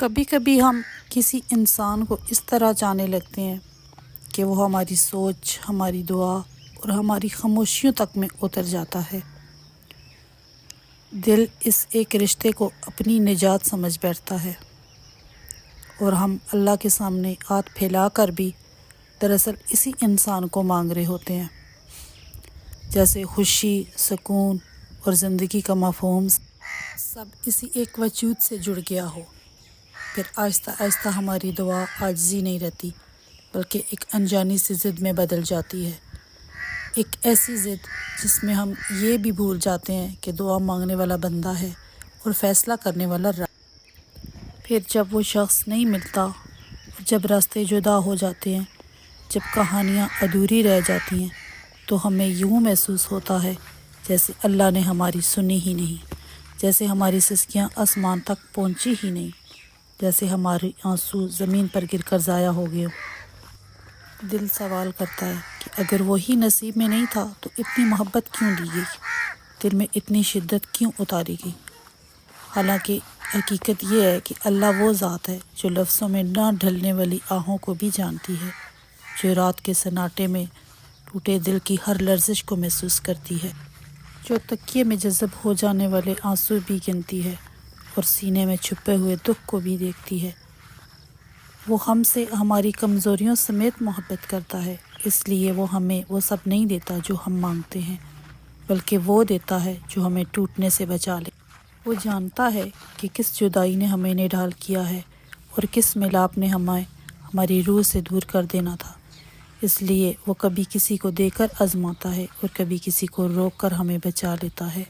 کبھی کبھی ہم کسی انسان کو اس طرح جانے لگتے ہیں کہ وہ ہماری سوچ، ہماری دعا اور ہماری خاموشیوں تک میں اتر جاتا ہے۔ دل اس ایک رشتے کو اپنی نجات سمجھ بیٹھتا ہے اور ہم اللہ کے سامنے ہاتھ پھیلا کر بھی دراصل اسی انسان کو مانگ رہے ہوتے ہیں، جیسے خوشی، سکون اور زندگی کا مفہوم سب اسی ایک وجود سے جڑ گیا ہو۔ پھر آہستہ آہستہ ہماری دعا عاجزی نہیں رہتی بلکہ ایک انجانی سی ضد میں بدل جاتی ہے، ایک ایسی ضد جس میں ہم یہ بھی بھول جاتے ہیں کہ دعا مانگنے والا بندہ ہے اور فیصلہ کرنے والا رب۔ پھر جب وہ شخص نہیں ملتا، جب راستے جدا ہو جاتے ہیں، جب کہانیاں ادھوری رہ جاتی ہیں، تو ہمیں یوں محسوس ہوتا ہے جیسے اللہ نے ہماری سنی ہی نہیں، جیسے ہماری سسکیاں آسمان تک پہنچی ہی نہیں، جیسے ہمارے آنسو زمین پر گر کر ضائع ہو گئے ہوں۔ دل سوال کرتا ہے کہ اگر وہی نصیب میں نہیں تھا تو اتنی محبت کیوں دی گئی، دل میں اتنی شدت کیوں اتاری گئی؟ حالانکہ حقیقت یہ ہے کہ اللہ وہ ذات ہے جو لفظوں میں نہ ڈھلنے والی آہوں کو بھی جانتی ہے، جو رات کے سناٹے میں ٹوٹے دل کی ہر لرزش کو محسوس کرتی ہے، جو تکیے میں جذب ہو جانے والے آنسو بھی گنتی ہے اور سینے میں چھپے ہوئے دکھ کو بھی دیکھتی ہے۔ وہ ہم سے ہماری کمزوریوں سمیت محبت کرتا ہے، اس لیے وہ ہمیں وہ سب نہیں دیتا جو ہم مانگتے ہیں، بلکہ وہ دیتا ہے جو ہمیں ٹوٹنے سے بچا لے۔ وہ جانتا ہے کہ کس جدائی نے ہمیں نڈھال کیا ہے اور کس ملاپ نے ہمیں ہماری روح سے دور کر دینا تھا، اس لیے وہ کبھی کسی کو دے کر آزماتا ہے اور کبھی کسی کو روک کر ہمیں بچا لیتا ہے۔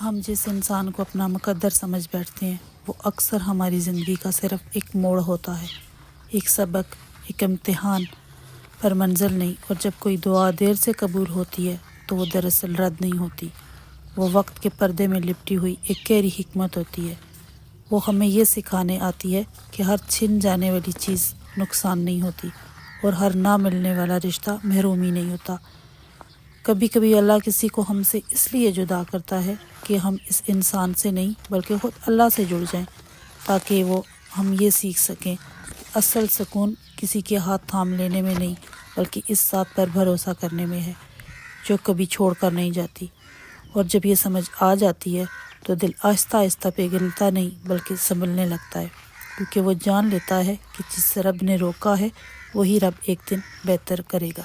ہم جس انسان کو اپنا مقدر سمجھ بیٹھتے ہیں وہ اکثر ہماری زندگی کا صرف ایک موڑ ہوتا ہے، ایک سبق، ایک امتحان، پر منزل نہیں۔ اور جب کوئی دعا دیر سے قبول ہوتی ہے تو وہ دراصل رد نہیں ہوتی، وہ وقت کے پردے میں لپٹی ہوئی ایک گہری حکمت ہوتی ہے۔ وہ ہمیں یہ سکھانے آتی ہے کہ ہر چھن جانے والی چیز نقصان نہیں ہوتی اور ہر نہ ملنے والا رشتہ محرومی نہیں ہوتا۔ کبھی کبھی اللہ کسی کو ہم سے اس لیے جدا کرتا ہے کہ ہم اس انسان سے نہیں بلکہ خود اللہ سے جڑ جائیں، تاکہ وہ ہم یہ سیکھ سکیں کہ اصل سکون کسی کے ہاتھ تھام لینے میں نہیں بلکہ اس ذات پر بھروسہ کرنے میں ہے جو کبھی چھوڑ کر نہیں جاتی۔ اور جب یہ سمجھ آ جاتی ہے تو دل آہستہ آہستہ پگھلتا نہیں بلکہ سنبھلنے لگتا ہے، کیونکہ وہ جان لیتا ہے کہ جس رب نے روکا ہے وہی رب ایک دن بہتر کرے گا۔